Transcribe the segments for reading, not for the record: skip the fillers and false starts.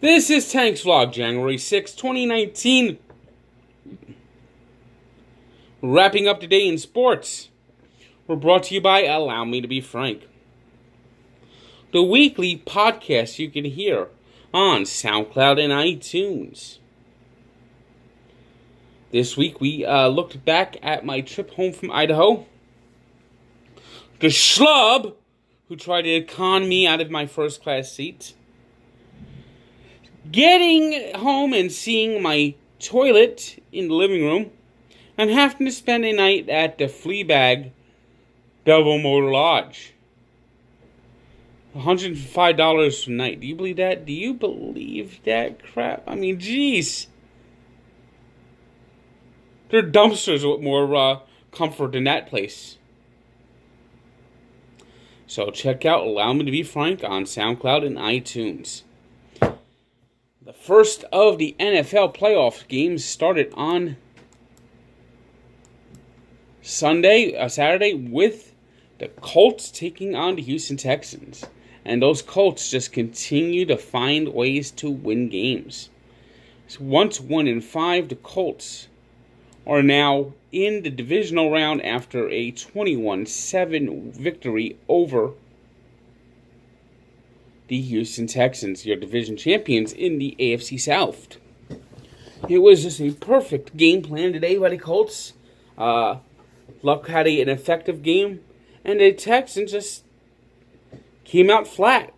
This is Tank's Vlog, January 6, 2019. Wrapping up today in sports. We're brought to you by Allow Me to Be Frank, the weekly podcast you can hear on SoundCloud and iTunes. This week we looked back at my trip home from Idaho. The schlub who tried to con me out of my first class seat. Getting home and seeing my toilet in the living room. And having to spend a night at the Fleabag Belleville Motor Lodge. $105 a night. Do you believe that? Do you believe that crap? I mean, jeez. There are dumpsters with more comfort than that place. So check out Allow Me to Be Frank on SoundCloud and iTunes. The first of the NFL playoff games started on Saturday, with the Colts taking on the Houston Texans. And those Colts just continue to find ways to win games. So once 1-5, the Colts are now in the divisional round after a 21-7 victory over the Houston Texans, your division champions in the AFC South. It was just a perfect game plan today by the Colts. Luck had an effective game, and the Texans just came out flat.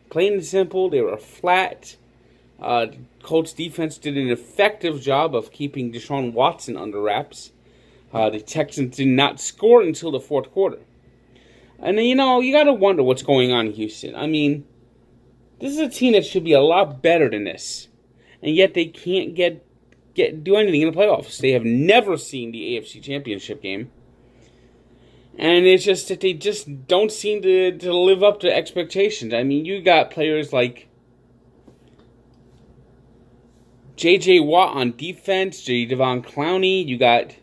Plain and simple, they were flat. The Colts defense did an effective job of keeping Deshaun Watson under wraps. The Texans did not score until the fourth quarter. And, you got to wonder what's going on in Houston. I mean, this is a team that should be a lot better than this. And yet they can't do anything in the playoffs. They have never seen the AFC Championship game. And it's just that they just don't seem to live up to expectations. I mean, you got players like J.J. Watt on defense, Jadeveon Clowney, you got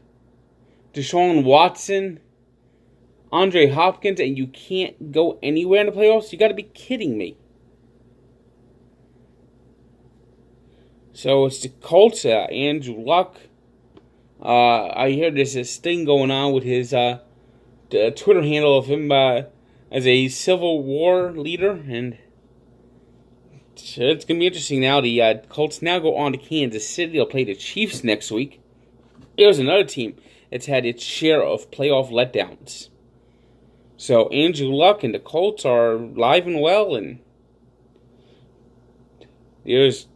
Deshaun Watson, Andre Hopkins, and you can't go anywhere in the playoffs? You got to be kidding me. So it's the Colts, Andrew Luck. I hear there's this thing going on with his the Twitter handle of him as a Civil War leader, and it's going to be interesting now. The Colts now go on to Kansas City. They'll play the Chiefs next week. There's another team that's had its share of playoff letdowns. So Andrew Luck and the Colts are live and well, and there's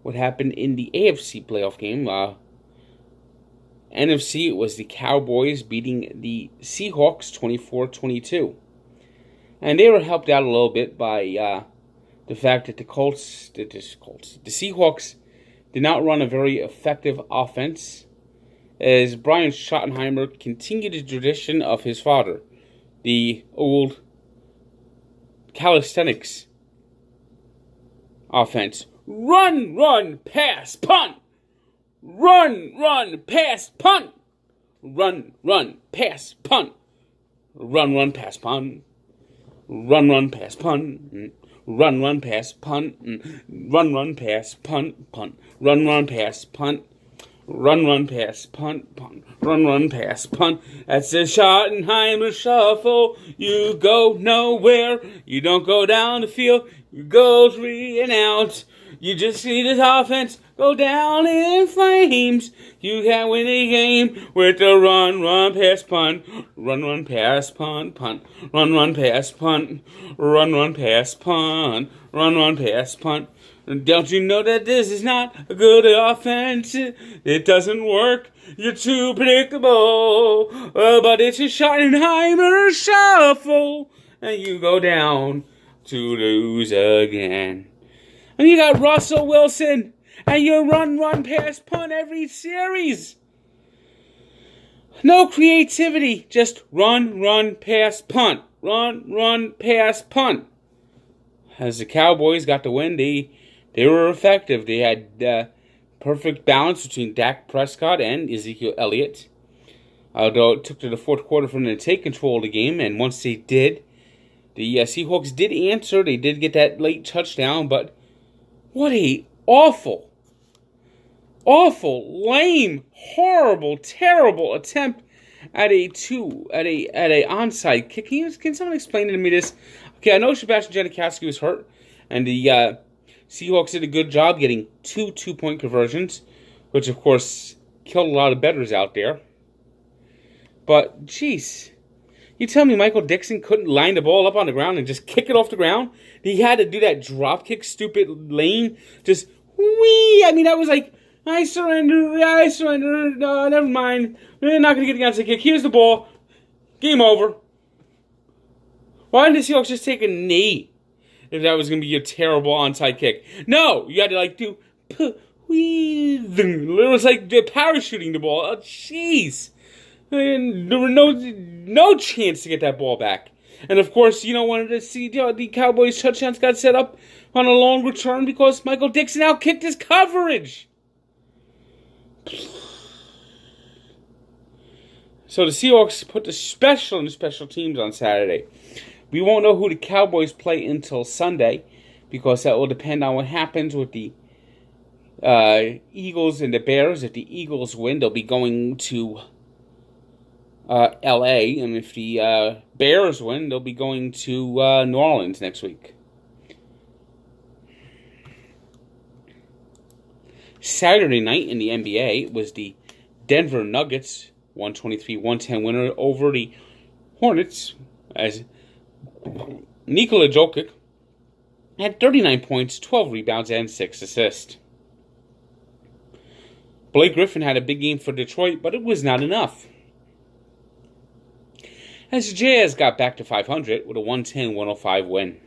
what happened in the AFC playoff game. NFC, it was the Cowboys beating the Seahawks 24-22. And they were helped out a little bit by the fact that the Seahawks did not run a very effective offense, as Brian Schottenheimer continued the tradition of his father, the old calisthenics offense. Run, pass, punt. Run, pass, punt. Run, pass, punt. Run, pass, punt. Run, pass, punt. Run, pass, punt. Run, pass, punt, punt. Run, pass, punt. Run, pass, punt, punt. Run, pass, punt. That's the Schottenheimer shuffle. You go nowhere. You don't go down the field. You go 3 and out. You just see this offense go down in flames. You can win a game with the run, pass, punt. Run, pass, punt, punt. Run, pass, punt. Run, pass, punt. Run, pass, punt. Don't you know that this is not a good offense? It doesn't work. You're too predictable. But it's a Schottenheimer shuffle. And you go down to lose again. And you got Russell Wilson. And you run, pass, punt every series. No creativity. Just run, pass, punt. Run, pass, punt. As the Cowboys got the win, they were effective. They had perfect balance between Dak Prescott and Ezekiel Elliott. Although it took to the fourth quarter for them to take control of the game, and once they did, The Seahawks did answer. They did get that late touchdown, but what a awful, lame, horrible, terrible attempt at a onside kick. Can someone explain to me this? Okay, I know Sebastian Janikowski was hurt, and the Seahawks did a good job getting 2 2-point conversions, which of course killed a lot of bettors out there. But jeez, you tell me Michael Dixon couldn't line the ball up on the ground and just kick it off the ground? He had to do that drop kick, stupid lane, just whee. I mean, that was like, I surrender. No, never mind. We're not going to get the onside kick. Here's the ball. Game over. Why didn't the Seahawks just take a knee if that was going to be a terrible onside kick? No, you had to do, it was like parachuting the ball. Oh, jeez. And there were no chance to get that ball back. And of course, wanted to see the Cowboys' touchdowns got set up on a long return because Michael Dixon outkicked his coverage. So the Seahawks put the special teams on Saturday. We won't know who the Cowboys play until Sunday because that will depend on what happens with the Eagles and the Bears. If the Eagles win, they'll be going to L.A., and if the Bears win, they'll be going to New Orleans next week. Saturday night in the NBA was the Denver Nuggets 123-110 winner over the Hornets, as Nikola Jokic had 39 points, 12 rebounds, and 6 assists. Blake Griffin had a big game for Detroit, but it was not enough, as the Jazz got back to 500 with a 110-105 win.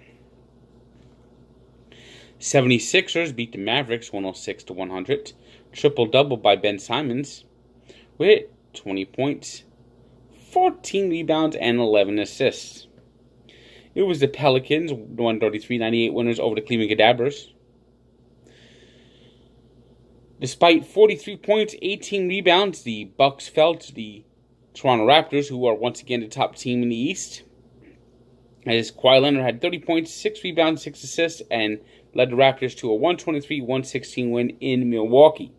76ers beat the Mavericks 106-100. Triple-double by Ben Simmons with 20 points, 14 rebounds, and 11 assists. It was the Pelicans 133-98 winners over the Cleveland Cavaliers. Despite 43 points, 18 rebounds, the Bucks fell to the Toronto Raptors, who are once again the top team in the East, as Kawhi Leonard had 30 points, 6 rebounds, 6 assists, and led the Raptors to a 123-116 win in Milwaukee.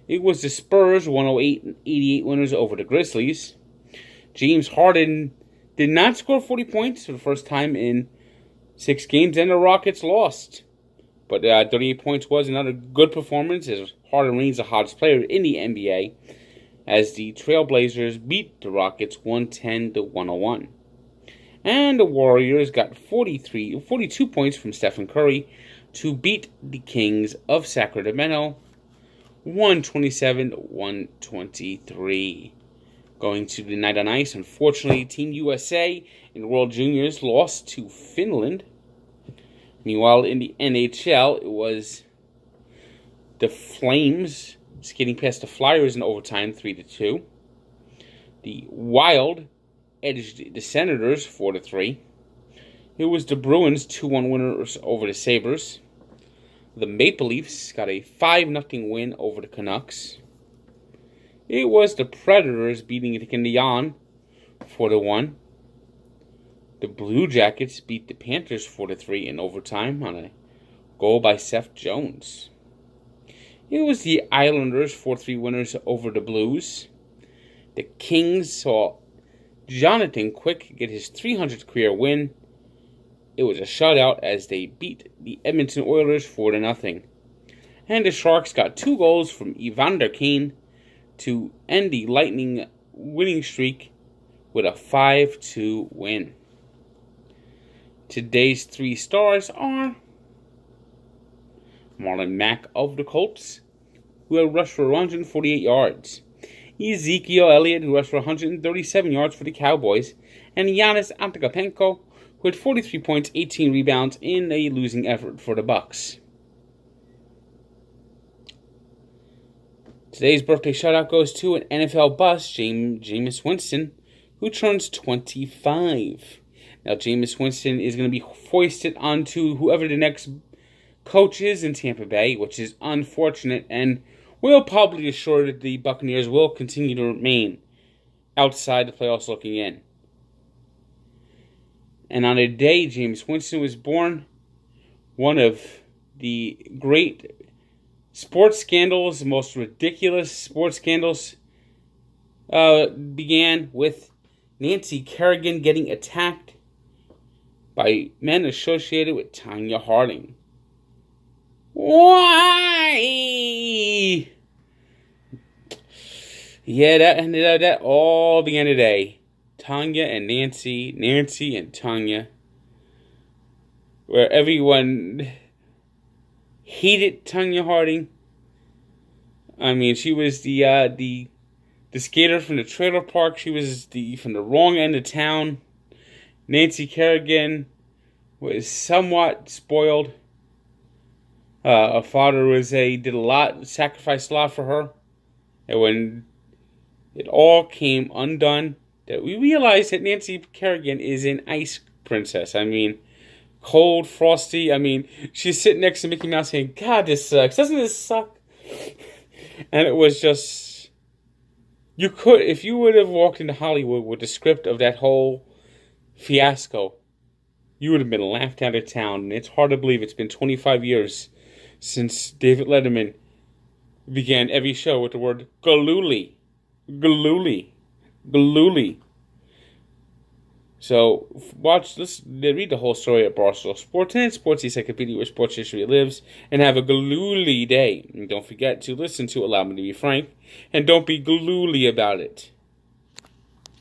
It was the Spurs 108-88 winners over the Grizzlies. James Harden did not score 40 points for the first time in 6 games, and the Rockets lost. But 38 points was another good performance, as Harden remains the hottest player in the NBA, as the Trailblazers beat the Rockets 110-101. And the Warriors got 42 points from Stephen Curry to beat the Kings of Sacramento 127-123. Going to the night on ice, unfortunately, Team USA in World Juniors lost to Finland. Meanwhile, in the NHL, it was the Flames skating past the Flyers in overtime 3-2. The Wild edged the Senators 4-3. It was the Bruins 2-1 winners over the Sabres. The Maple Leafs got a 5-0 win over the Canucks. It was the Predators beating the Canadiens 4-1. The Blue Jackets beat the Panthers 4-3 in overtime on a goal by Seth Jones. It was the Islanders 4-3 winners over the Blues. The Kings saw Jonathan Quick get his 300th career win. It was a shutout as they beat the Edmonton Oilers 4-0. And the Sharks got 2 goals from Evander Kane to end the Lightning winning streak with a 5-2 win. Today's 3 stars are Marlon Mack of the Colts, who had rushed for 148 yards. Ezekiel Elliott, who rushed for 137 yards for the Cowboys. And Giannis Antetokounmpo, who had 43 points, 18 rebounds in a losing effort for the Bucks. Today's birthday shout-out goes to an NFL bust, Jameis Winston, who turns 25. Now, Jameis Winston is going to be foisted onto whoever the next coach is in Tampa Bay, which is unfortunate, and will probably assure that the Buccaneers will continue to remain outside the playoffs looking in. And on the day James Winston was born, one of the great sports scandals, the most ridiculous sports scandals, began with Nancy Kerrigan getting attacked by men associated with Tonya Harding. Why? Yeah, that all began today. Tonya and Nancy, Nancy and Tonya, where everyone hated Tonya Harding. I mean, she was the skater from the trailer park. She was from the wrong end of town. Nancy Kerrigan was somewhat spoiled. Her father did a lot, sacrificed a lot for her. And when it all came undone, that we realized that Nancy Kerrigan is an ice princess. I mean, cold, frosty. I mean, she's sitting next to Mickey Mouse saying, "God, this sucks. Doesn't this suck?" And it was just, if you would have walked into Hollywood with the script of that whole fiasco, you would have been laughed out of town. And it's hard to believe it's been 25 years since David Letterman began every show with the word Gillooly. Gillooly. Gillooly. So, read the whole story at Barstool Sports and Sports Encyclopedia, where sports history lives, and have a Gillooly day. And don't forget to listen to Allow Me to Be Frank, and don't be Gillooly about it.